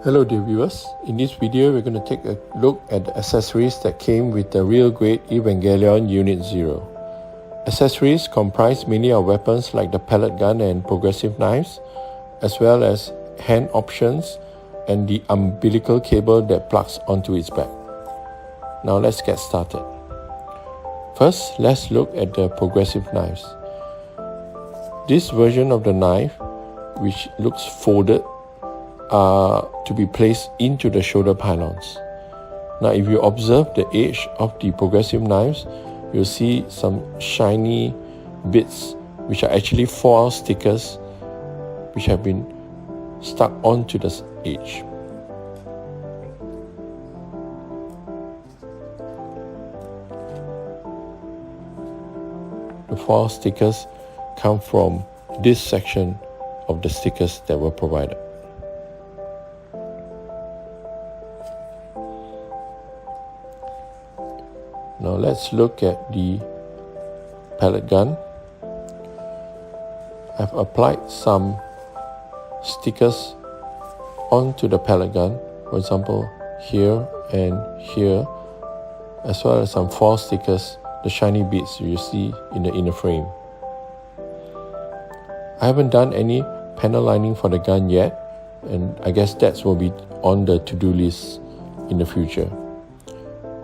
Hello dear viewers, in this video we're going to take a look at the accessories that came with the real grade Evangelion Unit-00. Accessories comprise mainly of weapons like the pellet gun and progressive knives, as well as hand options and the umbilical cable that plugs onto its back. Now let's get started. First, let's look at the progressive knives. This version of the knife, which looks folded, are to be placed into the shoulder pylons. Now if you observe the edge of the progressive knives, you'll see some shiny bits which are actually foil stickers which have been stuck onto the edge. The foil stickers come from this section of the stickers that were provided. Now let's look at the pellet gun. I've applied some stickers onto the pellet gun, for example here and here, as well as some foil stickers, the shiny bits you see in the inner frame. I haven't done any panel lining for the gun yet, and I guess that will be on the to-do list in the future.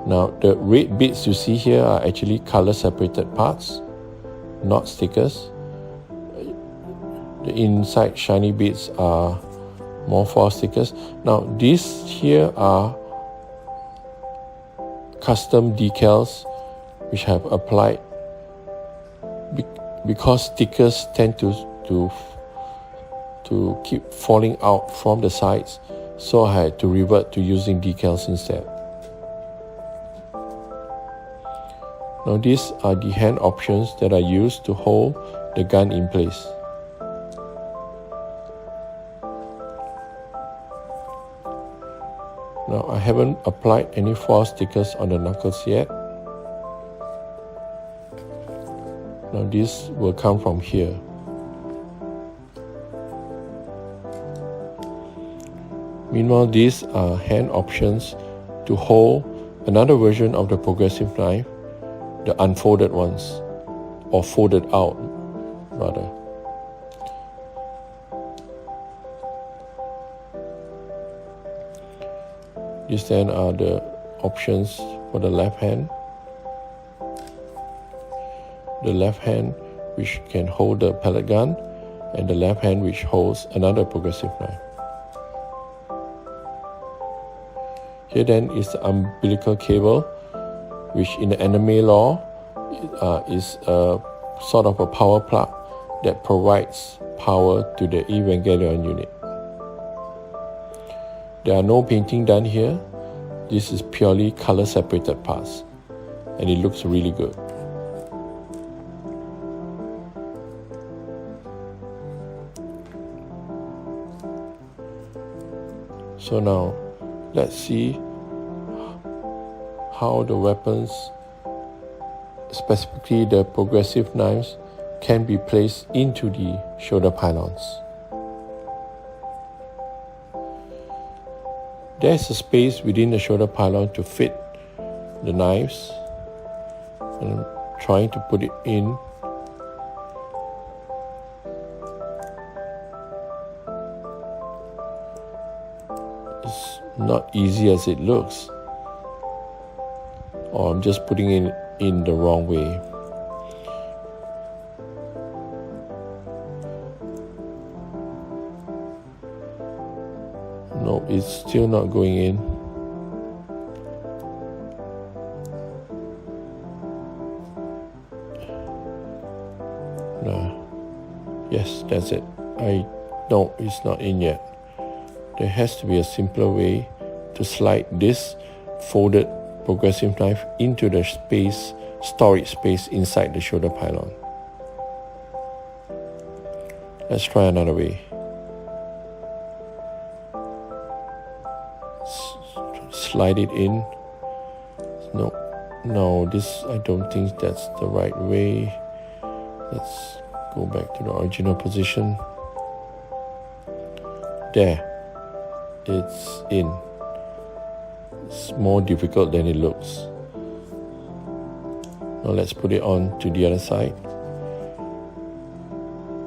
Now the red bits you see here are actually color separated parts, not stickers. The inside shiny bits are more foil stickers. Now these here are custom decals which I have applied because stickers tend to keep falling out from the sides, so I had to revert to using decals instead. Now these are the hand options that are used to hold the gun in place. Now I haven't applied any foil stickers on the knuckles yet. Now this will come from here. Meanwhile, these are hand options to hold another version of the progressive knife, the unfolded ones, or folded out rather. These then are the options for the left hand. The left hand which can hold the pellet gun, and the left hand which holds another progressive knife. Here then is the umbilical cable, which in the anime lore is a sort of a power plug that provides power to the Evangelion unit. There are no painting done here. This is purely color separated parts, and it looks really good. So now let's see how the weapons, specifically the progressive knives, can be placed into the shoulder pylons. There is a space within the shoulder pylon to fit the knives, and I'm trying to put it in. It's not easy as it looks, or I'm just putting it in the wrong way. No, it's still not going in. No. Yes, that's it. No, it's not in yet. There has to be a simpler way to slide this folded progressive knife into the storage space inside the shoulder pylon. Let's try another way. Slide it in. No, this, I don't think that's the right way. Let's go back to the original position. There. it's in. It's more difficult than it looks. Now let's put it on to the other side.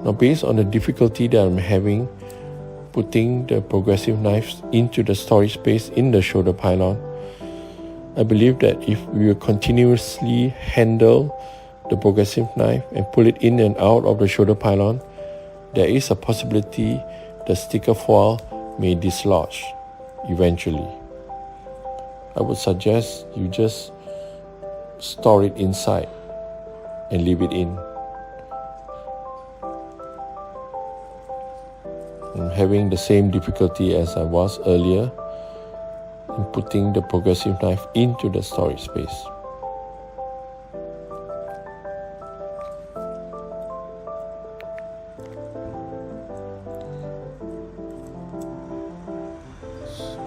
Now based on the difficulty that I'm having putting the progressive knives into the storage space in the shoulder pylon, I believe that if we will continuously handle the progressive knife and pull it in and out of the shoulder pylon, there is a possibility the sticker foil may dislodge eventually. I would suggest you just store it inside and leave it in. I'm having the same difficulty as I was earlier in putting the progressive knife into the storage space.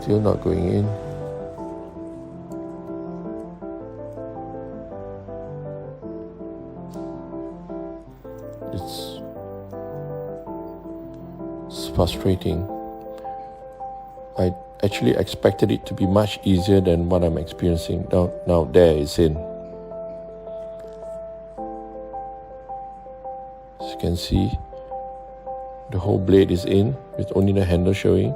Still not going in. It's frustrating. I actually expected it to be much easier than what I'm experiencing. Now there it's in. As you can see, the whole blade is in with only the handle showing,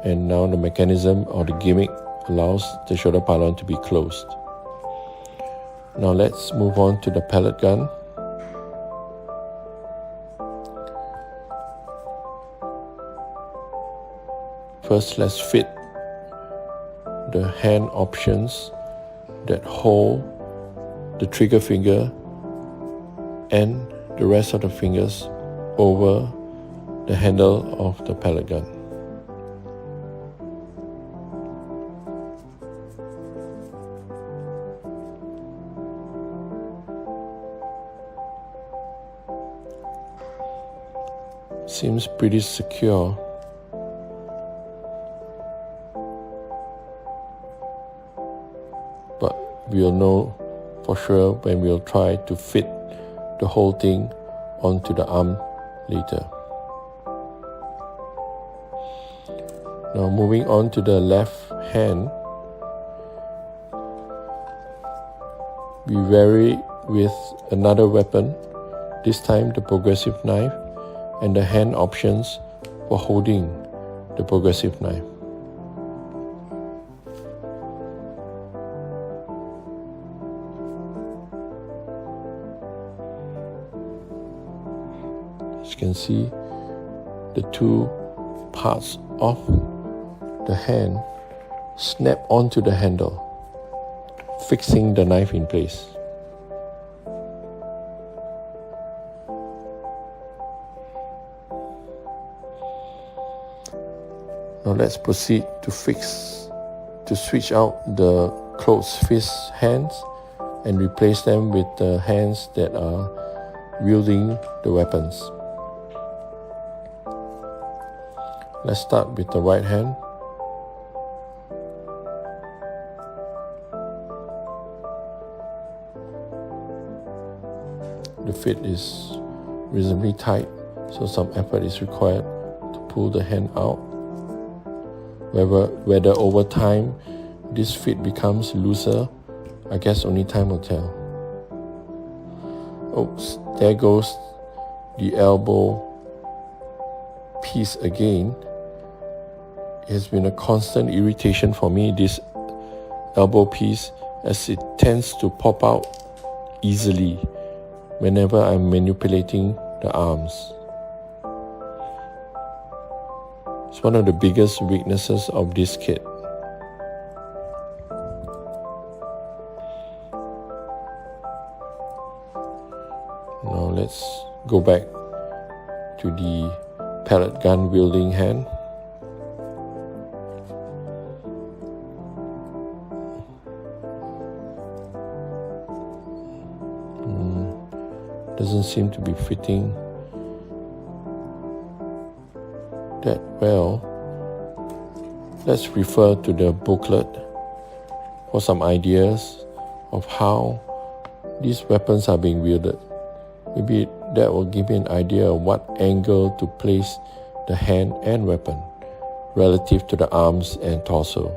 and now the mechanism or the gimmick allows the shoulder pylon to be closed. Now let's move on to the pellet gun. First, let's fit the hand options that hold the trigger finger and the rest of the fingers over the handle of the pellet gun. Seems pretty secure. But we'll know for sure when we'll try to fit the whole thing onto the arm later. Now moving on to the left hand, we vary with another weapon, this time the progressive knife, and the hand options for holding the progressive knife. As you can see, the two parts of the hand snap onto the handle, fixing the knife in place. Now let's proceed to switch out the closed fist hands and replace them with the hands that are wielding the weapons. Let's start with the right hand. The fit is reasonably tight, so some effort is required to pull the hand out. Whether over time this fit becomes looser, I guess only time will tell. Oh, there goes the elbow piece again. It has been a constant irritation for me, this elbow piece, as it tends to pop out easily whenever I'm manipulating the arms. It's one of the biggest weaknesses of this kit. Now let's go back to the pellet gun wielding hand. Doesn't seem to be fitting that well. Let's refer to the booklet for some ideas of how these weapons are being wielded. Maybe that will give me an idea of what angle to place the hand and weapon. relative to the arms and torso.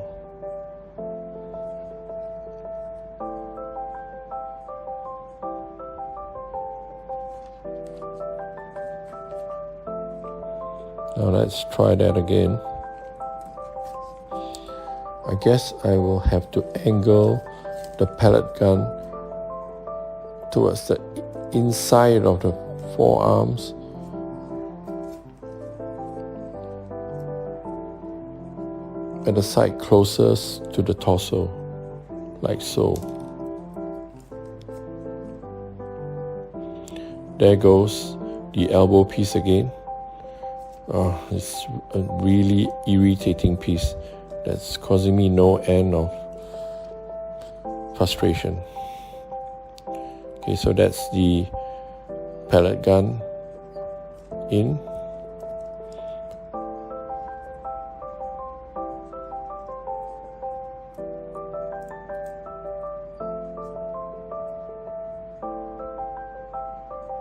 Now let's try that again. I guess I will have to angle the pellet gun towards the inside of the forearms at the side closest to the torso, like so. There goes the elbow piece again. Oh, it's a really irritating piece that's causing me no end of frustration. Okay, so that's the pellet gun in.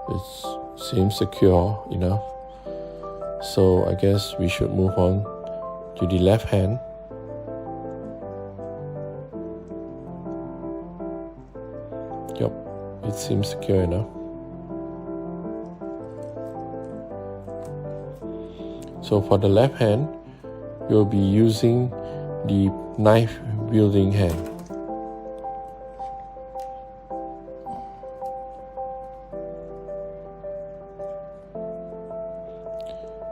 It seems secure enough. So I guess we should move on to the left hand. Yep, it seems secure enough. So for the left hand, we'll be using the knife wielding hand.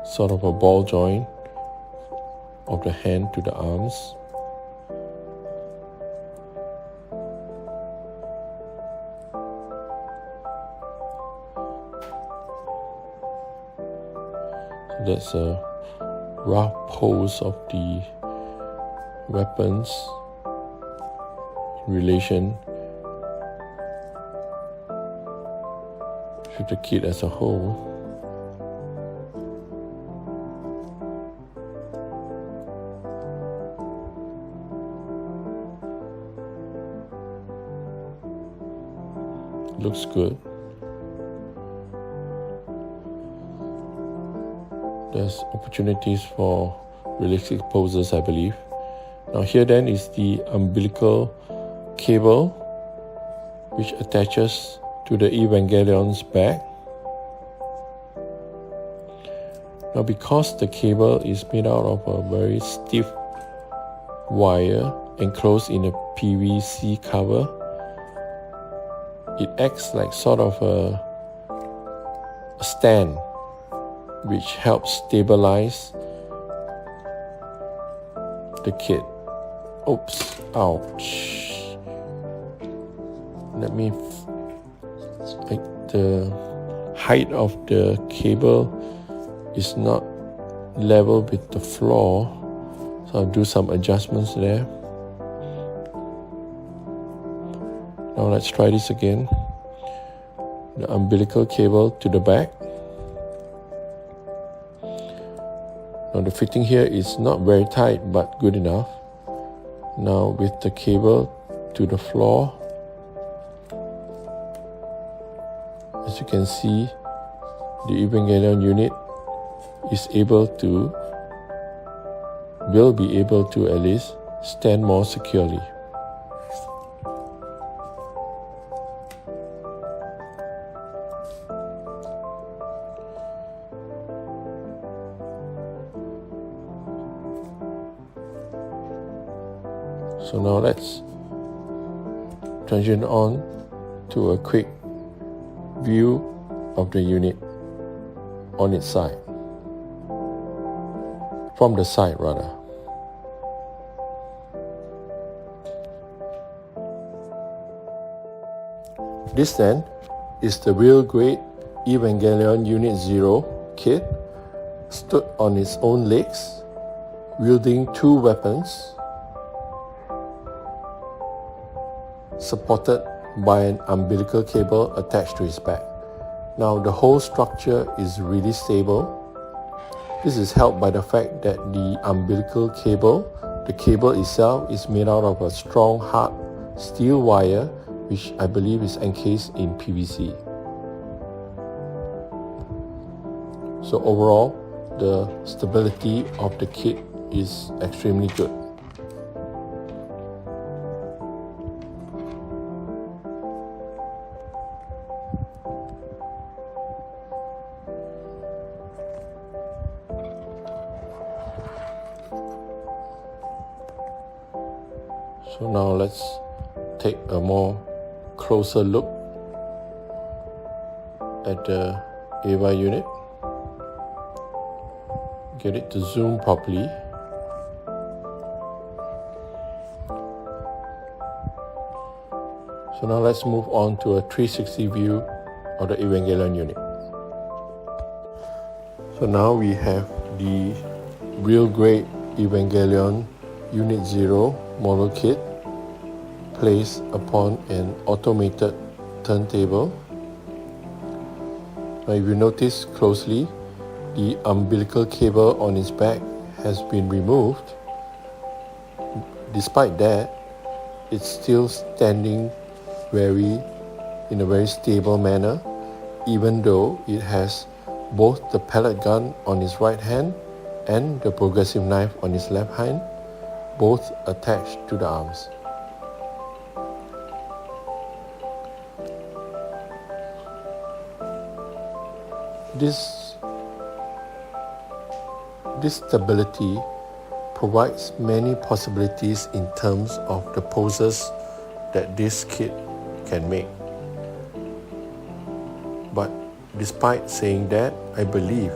Sort of a ball joint of the hand to the arms. So that's a rough pose of the weapons in relation to the kit as a whole. Looks good. There's opportunities for realistic poses, I believe. Now here then is the umbilical cable which attaches to the Evangelion's back. Now because the cable is made out of a very stiff wire enclosed in a PVC cover, it acts like sort of a stand which helps stabilize the kit. Oops, ouch. The height of the cable is not level with the floor, so I'll do some adjustments there. Now let's try this again. The umbilical cable to the back. Now the fitting here is not very tight but good enough. Now with the cable to the floor, as you can see, the Evangelion unit will be able to at least stand more securely. So now let's transition on to a quick view of the unit on its side. From the side rather. This then is the real grade Evangelion Unit-00 kit, stood on its own legs, wielding two weapons, supported by an umbilical cable attached to its back. Now the whole structure is really stable. This is helped by the fact that the umbilical cable, the cable itself, is made out of a strong hard steel wire which I believe is encased in PVC. So overall, the stability of the kit is extremely good. So now let's take a more closer look at the EVA unit. Get it to zoom properly. So now let's move on to a 360 view of the Evangelion unit. So now we have the real grade Evangelion Unit-00 model kit placed upon an automated turntable. Now if you notice closely, the umbilical cable on its back has been removed. Despite that, it's still standing in a very stable manner, even though it has both the pellet gun on its right hand and the progressive knife on its left hand, both attached to the arms. This stability provides many possibilities in terms of the poses that this kit can make. But despite saying that, I believe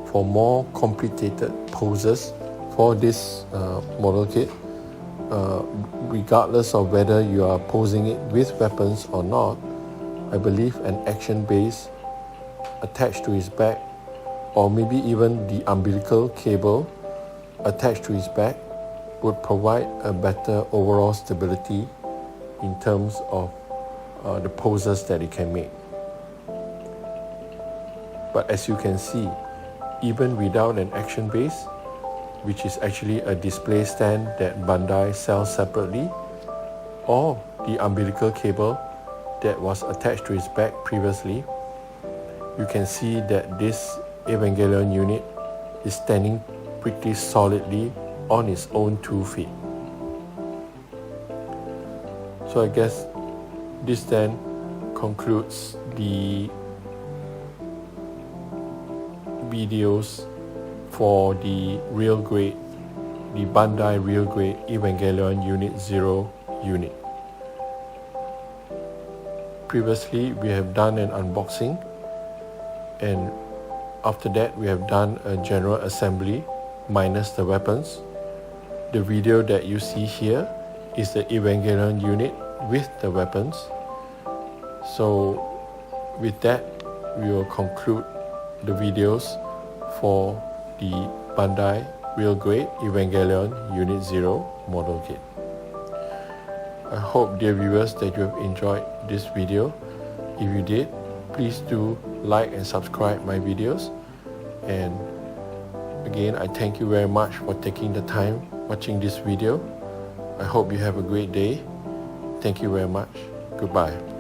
for more complicated poses for this model kit, regardless of whether you are posing it with weapons or not, I believe an action base attached to his back, or maybe even the umbilical cable attached to his back, would provide a better overall stability in terms of the poses that it can make. But as you can see, even without an action base, which is actually a display stand that Bandai sells separately, or the umbilical cable that was attached to his back previously, you can see that this Evangelion unit is standing pretty solidly on its own 2 feet. So I guess this then concludes the videos for the Bandai real grade Evangelion Unit-00 unit. Previously we have done an unboxing, and after that we have done a general assembly minus the weapons. The video that you see here is the Evangelion unit with the weapons. So with that, we will conclude the videos for the Bandai real grade Evangelion Unit-00 model kit. I hope, dear viewers, that you have enjoyed this video. If you did, please do like and subscribe my videos. And again, I thank you very much for taking the time watching this video. I hope you have a great day. Thank you very much. Goodbye.